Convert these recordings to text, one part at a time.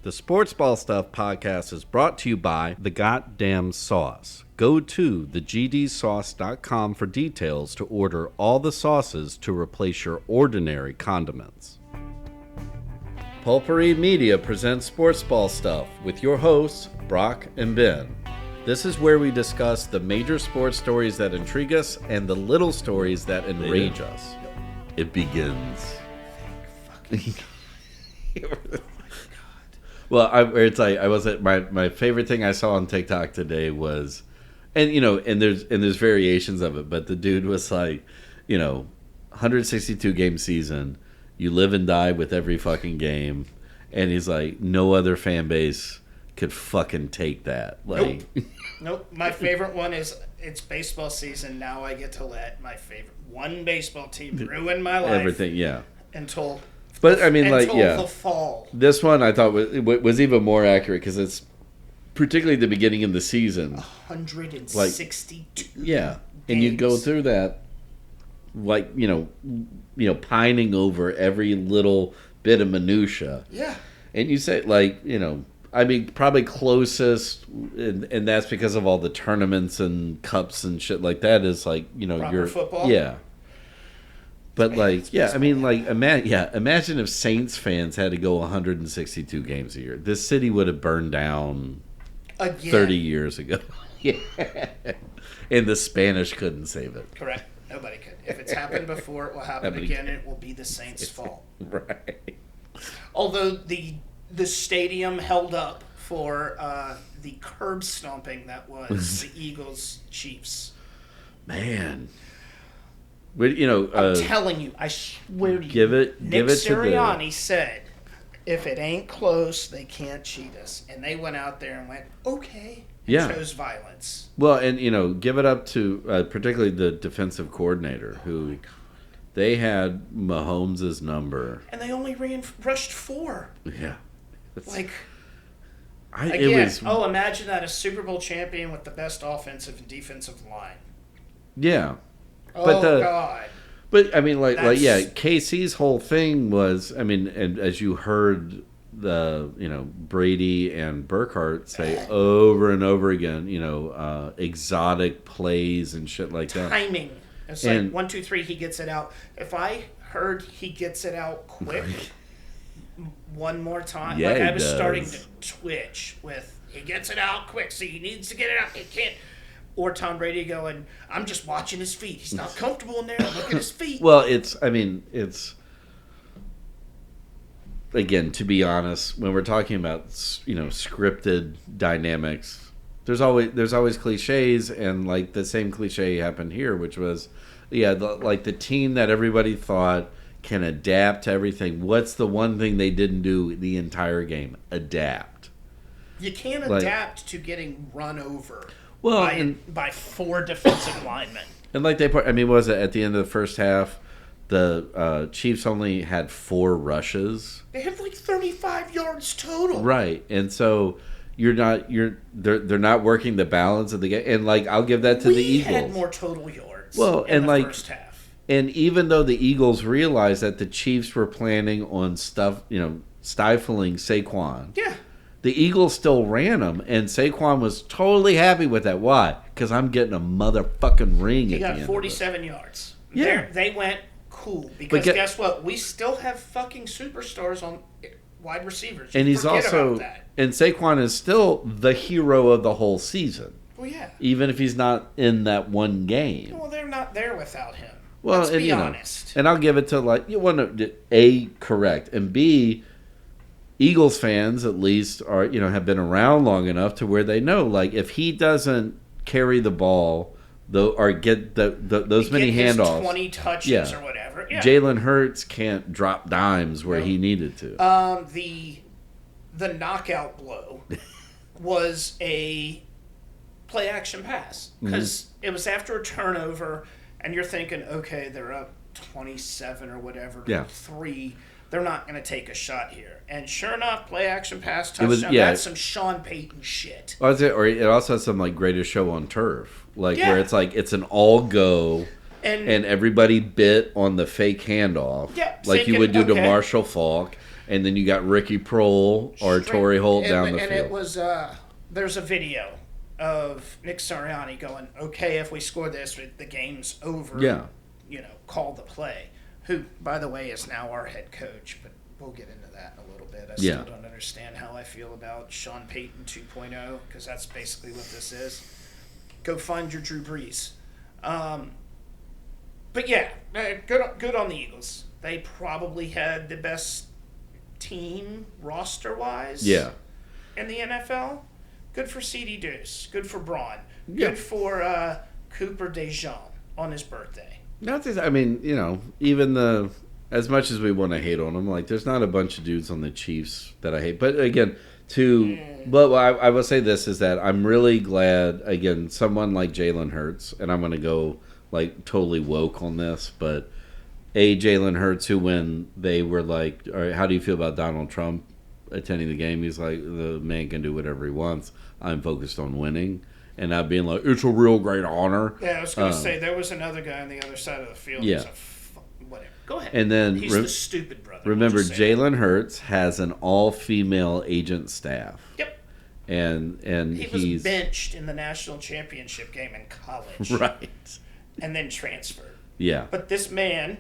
The Sports Ball Stuff podcast is brought to you by The Goddamn Sauce. Go to thegdsauce.com for details to order all the sauces to replace your ordinary condiments. Pulpery Media presents Sports Ball Stuff with your hosts, Brock and Ben. This is where we discuss the major sports stories that intrigue us and the little stories that enrage us. It begins. Well, I was at my favorite thing I saw on TikTok today was, and there's variations of it, but the dude was like, 162 game season, you live and die with every fucking game, and he's like, no other fan base could fucking take that. Like, Nope. My favorite one is it's baseball season. Now I get to let my favorite one baseball team ruin my life. Everything, yeah. Until the fall. This one I thought was even more accurate because it's particularly the beginning of the season. 162. Yeah, and you go through that, pining over every little bit of minutia. Yeah. And you say probably closest, and that's because of all the tournaments and cups and shit like that. Is Proper football. Yeah. But imagine if Saints fans had to go 162 games a year. This city would have burned down again 30 years ago. Yeah. And the Spanish couldn't save it. Correct. Nobody could. If it's happened before, it will happen again. It will be the Saints' fault. Right. Although the stadium held up for the curb stomping that was the Eagles Chiefs. Man. I'm telling you, I swear to you. Nick Sirianni said, if it ain't close, they can't cheat us. And they went out there and went, okay, and chose violence. Well, and, give it up to particularly the defensive coordinator who they had Mahomes' number. And they only rushed 4. Yeah. Imagine that, a Super Bowl champion with the best offensive and defensive line. Yeah. God. But KC's whole thing was, and as you heard Brady and Burkhardt say over and over again, exotic plays and shit like that. Timing. It's like 1, 2, 3, he gets it out. If I heard he gets it out quick one more time, I was starting to twitch with he gets it out quick, so he needs to get it out. He can't. Or Tom Brady going, I'm just watching his feet. He's not comfortable in there. Look at his feet. Well, it's again, to be honest, when we're talking about scripted dynamics, there's always cliches, and like the same cliche happened here, which was the team that everybody thought can adapt to everything. What's the one thing they didn't do the entire game? Adapt. You can't adapt to getting run over. Well, by 4 defensive linemen. And was it at the end of the first half, the Chiefs only had 4 rushes. They had 35 yards total. Right. And so they're not working the balance of the game. And I'll give that to the Eagles. We had more total yards in the first half. And even though the Eagles realized that the Chiefs were planning on stifling Saquon. Yeah. The Eagles still ran them, and Saquon was totally happy with that. Why? Because I'm getting a motherfucking ring at the end. He got 47 yards. Yeah. They went cool. Because guess what? We still have fucking superstars on wide receivers. And he's also... And Saquon is still the hero of the whole season. Well, yeah. Even if he's not in that one game. Well, they're not there without him. Well, let's be honest. And I'll give it to, A, correct, and B... Eagles fans, at least, are have been around long enough to where they know, if he doesn't carry the ball, or get those many handoffs, 20 touches or whatever. Yeah. Jalen Hurts can't drop dimes where he needed to. The knockout blow was a play action pass because it was after a turnover, and you're thinking, okay, they're up 27 or whatever, 3. They're not going to take a shot here. And sure enough, play action pass touchdown. That's some Sean Payton shit. Or it also has some greatest show on turf. Where it's it's an all go and everybody bit on the fake handoff. Yeah, like you would do to Marshall Faulk. and then you got Ricky Prohl or Torrey Holt down the and field. it was there's a video of Nick Sirianni going, okay, if we score this, the game's over. Yeah. Call the play. Who, by the way, is now our head coach, but we'll get into that in a little bit. I still don't understand how I feel about Sean Payton 2.0, because that's basically what this is. Go find your Drew Brees. But yeah, good on the Eagles. They probably had the best team roster-wise in the NFL. Good for C.D. Deuce. Good for Braun. Good for Cooper DeJean on his birthday. Not just, I mean, even as much as we want to hate on them, like, there's not a bunch of dudes on the Chiefs that I hate. But again, but I will say this is that I'm really glad, again, someone like Jalen Hurts, and I'm going to go like totally woke on this, but Jalen Hurts, who when they were like, all right, how do you feel about Donald Trump attending the game? He's like, the man can do whatever he wants. I'm focused on winning. And not being like, it's a real great honor. Yeah, I was going to say, there was another guy on the other side of the field. Yeah. Whatever. Go ahead. And then he's the stupid brother. Remember, Jalen Hurts has an all-female agent staff. Yep. And he was benched in the national championship game in college. Right. And then transferred. Yeah. But this man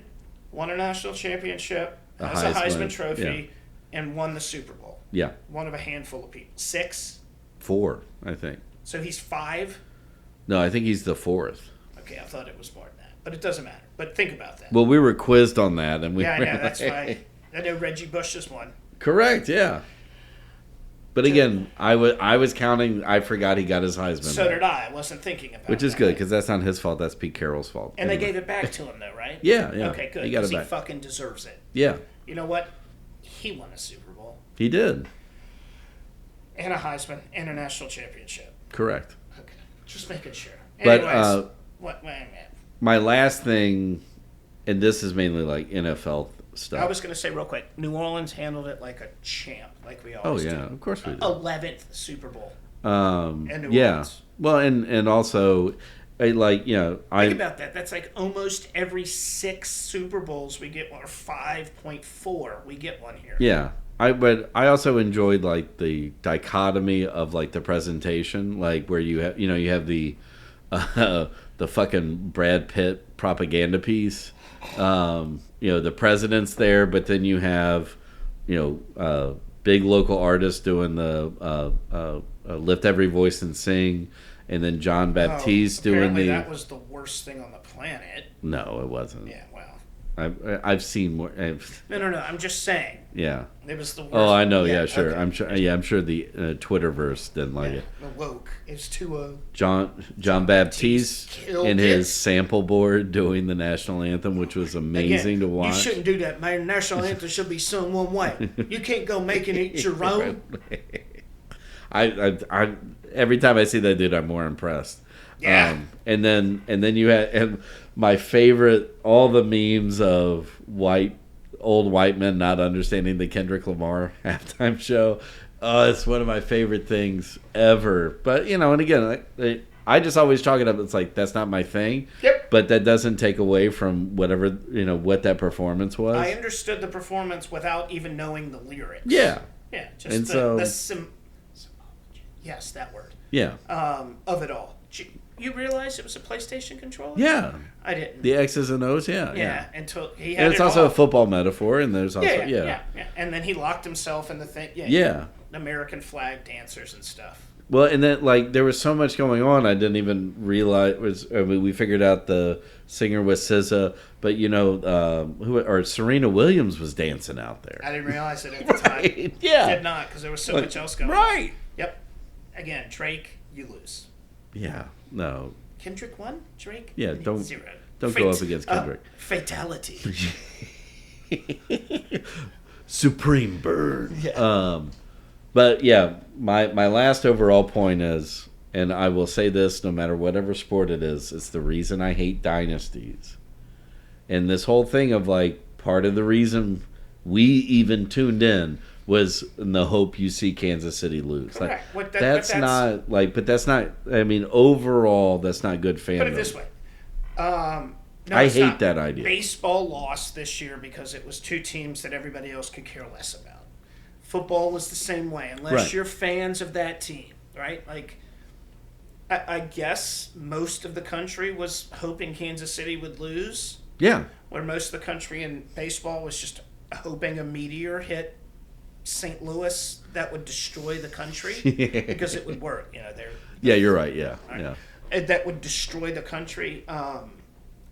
won a national championship, has a Heisman Trophy, and won the Super Bowl. Yeah. One of a handful of people. 6? 4, I think. So he's 5? No, I think he's the 4th. Okay, I thought it was more than that. But it doesn't matter. But think about that. Well, we were quizzed on that. And I know. That's why. I know Reggie Bush just won. Correct, yeah. But again, I was counting. I forgot he got his Heisman. So did I. I wasn't thinking about it. Which is good, because that's not his fault. That's Pete Carroll's fault. And they gave it back to him, though, right? Yeah. Okay, good. He got it Because he back. fucking deserves it. Yeah. You know what? He won a Super Bowl. He did. And a Heisman. And a national championship. Correct. Okay. Just making sure. But, Anyways. Wait a minute. My last thing, and this is mainly like NFL stuff. I was going to say real quick, New Orleans handled it like a champ, like we always do. Oh, yeah. Of course we did. 11th Super Bowl. And New Orleans. Well, and also, think about that. That's like almost every 6 Super Bowls we get one, or 5.4 we get one here. Yeah. But I also enjoyed like the dichotomy of like the presentation, like where you have you have the fucking Brad Pitt propaganda piece. The president's there, but then you have big local artists doing the Lift Every Voice and Sing, and then John Baptiste doing the. That was the worst thing on the planet. No, it wasn't. Yeah, well. I've seen more. No. I'm just saying. Yeah. It was the worst. Oh, I know. Yeah, sure. Okay. I'm sure. Yeah, I'm sure the Twitterverse didn't like it. The woke is too. John Baptiste in his sample board doing the national anthem, which was amazing to watch. You shouldn't do that, man. National anthem should be sung one way. You can't go making it your own. I every time I see that dude, I'm more impressed. Yeah. And then you had my favorite, all the memes of old white men not understanding the Kendrick Lamar halftime show. It's one of my favorite things ever. But and again, I just always chalk it up. It's like that's not my thing. Yep. But that doesn't take away from whatever what that performance was. I understood the performance without even knowing the lyrics. Yeah. Yeah. Just And the so yes, that word. Yeah. Of it all. You realized it was a PlayStation controller? Yeah. I didn't. The X's and O's, yeah. Yeah, until he had and it's also a football metaphor, and there's also, yeah. And then he locked himself in the thing. Yeah. American flag dancers and stuff. Well, and then, there was so much going on, I didn't even realize. We figured out the singer was SZA, but, Serena Williams was dancing out there. I didn't realize it at the time. Yeah. Did not, because there was so much else going on. Right. Yep. Again, Drake, you lose. Yeah. No. Kendrick won? Drake? Yeah, don't 0. go up against Kendrick. Fatality. Supreme burn. Yeah. But yeah, my last overall point is, and I will say this no matter whatever sport it is, it's the reason I hate dynasties. And this whole thing of part of the reason we even tuned in was in the hope you see Kansas City lose. Correct. But that's not, I mean, overall, that's not good fandom. Put it this way. No, I hate that idea. Baseball lost this year because it was 2 teams that everybody else could care less about. Football was the same way, unless Right. you're fans of that team, right? Like, I guess most of the country was hoping Kansas City would lose, Yeah. where most of the country in baseball was just hoping a meteor hit St. Louis that would destroy the country because it would work. They're Yeah, you're right. Yeah. Yeah. that would destroy the country.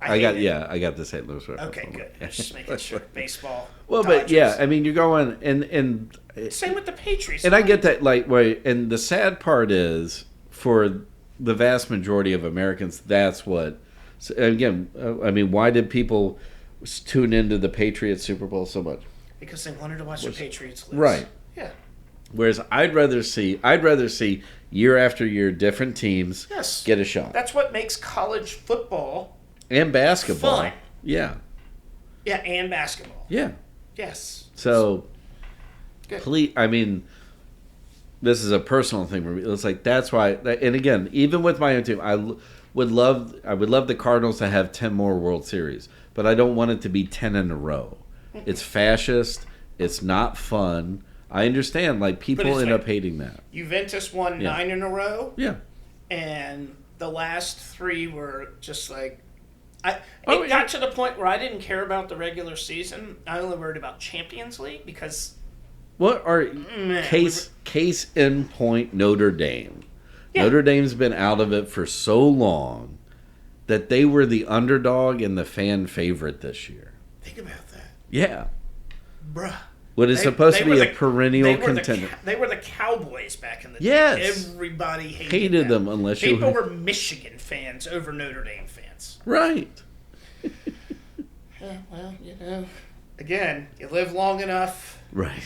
I got the St. Louis reference. Okay, good. I'm just making sure. Baseball. Well, but Dodgers. yeah, I mean, you're going and Same with the Patriots. and I get that, like, right. And the sad part is, for the vast majority of Americans, that's what. So again, I mean, why did people tune into the Patriots Super Bowl so much? Because they wanted to watch the Patriots lose. Right. Yeah. Whereas I'd rather see year after year different teams Yes. get a shot. That's what makes college football And basketball. fun. Yeah. Yeah, and basketball. Yeah. Yes. So, Good. please, I mean, this is a personal thing for me. It's like, that's why, and again, even with my own team, I would love the Cardinals to have 10 more World Series, but I don't want it to be 10 in a row. It's fascist. It's not fun. I understand, like, people it's end like- up hating that. Juventus won 9 in a row, Yeah. and the last 3 were just like. It Oh, got to the point where I didn't care about the regular season. I only worried about Champions League because What are case in point Notre Dame? Yeah. Notre Dame's been out of it for so long that they were the underdog and the fan favorite this year. think about that, Yeah. bruh. What is supposed to were be the- a perennial they were contender. They were the Cowboys back in the day. Yes. Everybody Hated them unless you- people were Michigan fans over Notre Dame fans. Right. Yeah, well, again, you live long enough. Right.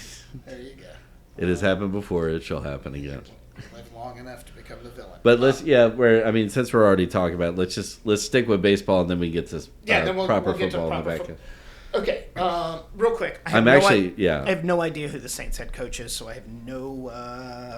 There you go. It has happened before. It shall happen again. Live long enough to become the villain. But since we're already talking about it, let's stick with baseball and then we get to then we'll proper get to football in the proper back. football. Okay, real quick. I I'm actually, yeah. I have no idea who the Saints head coach is, so I have no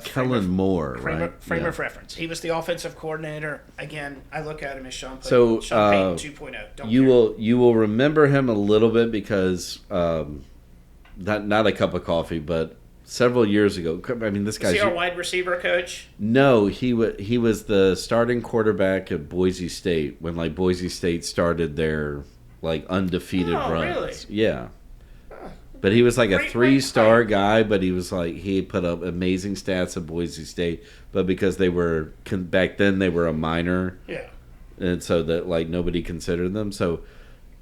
Kellen Moore, frame right? of reference. He was the offensive coordinator. Again, I look at him as Sean Payton, So, Sean Payton 2.0. Don't You care. will remember him a little bit because not a cup of coffee, but several years ago. I mean, this Is guy's he our wide receiver coach? no. He was the starting quarterback at Boise State when Boise State started their undefeated Oh, runs. really? Yeah. But he was a Great 3-star guy, but he was he put up amazing stats at Boise State, but because they were back then they were a minor, Yeah. and so that nobody considered them. So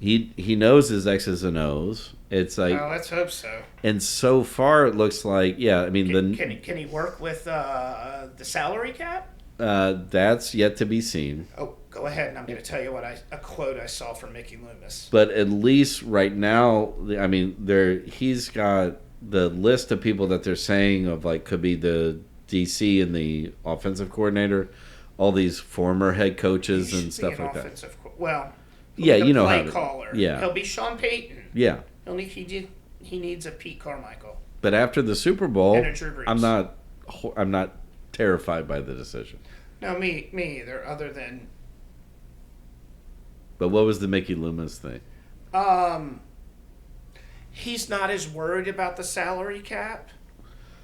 he knows his X's and O's. It's Well, let's hope so. and so far it looks like I mean Can he work with the salary cap? that's yet to be seen. Oh, go ahead, and I'm going to tell you a quote I saw from Mickey Loomis. But at least right now, I mean, he's got the list of people that they're saying of could be the DC and the offensive coordinator, all these former head coaches and stuff like that. Well, Yeah, the you know play how. caller. Yeah, He'll be Sean Payton. yeah. He needs a Pete Carmichael. But after the Super Bowl, And a Drew Brees. I'm not terrified by the decision. No, me either. Other than But what was the Mickey Loomis thing? he's not as worried about the salary cap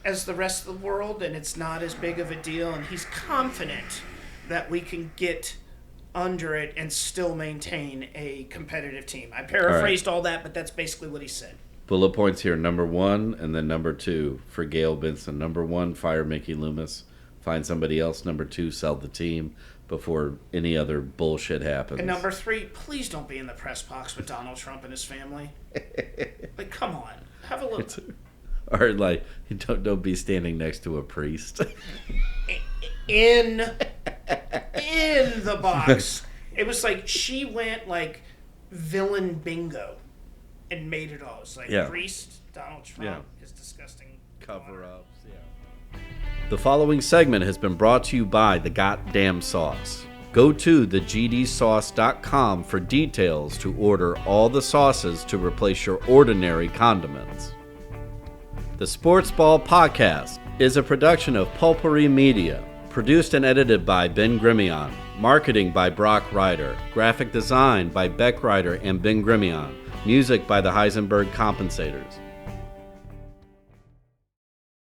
as the rest of the world, and it's not as big of a deal, and he's confident that we can get under it and still maintain a competitive team. I paraphrased all that, but that's basically what he said. Bullet points here: number 1, and then number 2 for Gail Benson. Number 1, fire Mickey Loomis. Find somebody else. Number 2, sell the team before any other bullshit happens. And number 3, please don't be in the press box with Donald Trump and his family. Come on, have a look. Or don't be standing next to a priest. In the box. It was she went villain bingo and made it all. It's Yeah. priest, Donald Trump, Yeah. his disgusting Cover-ups, yeah. The following segment has been brought to you by The Goddamn Sauce. Go to thegdsauce.com for details to order all the sauces to replace your ordinary condiments. The Sports Ball Podcast is a production of Pulpery Media, produced and edited by Ben Grimion, marketing by Brock Ryder, graphic design by Beck Ryder and Ben Grimion, music by the Heisenberg Compensators.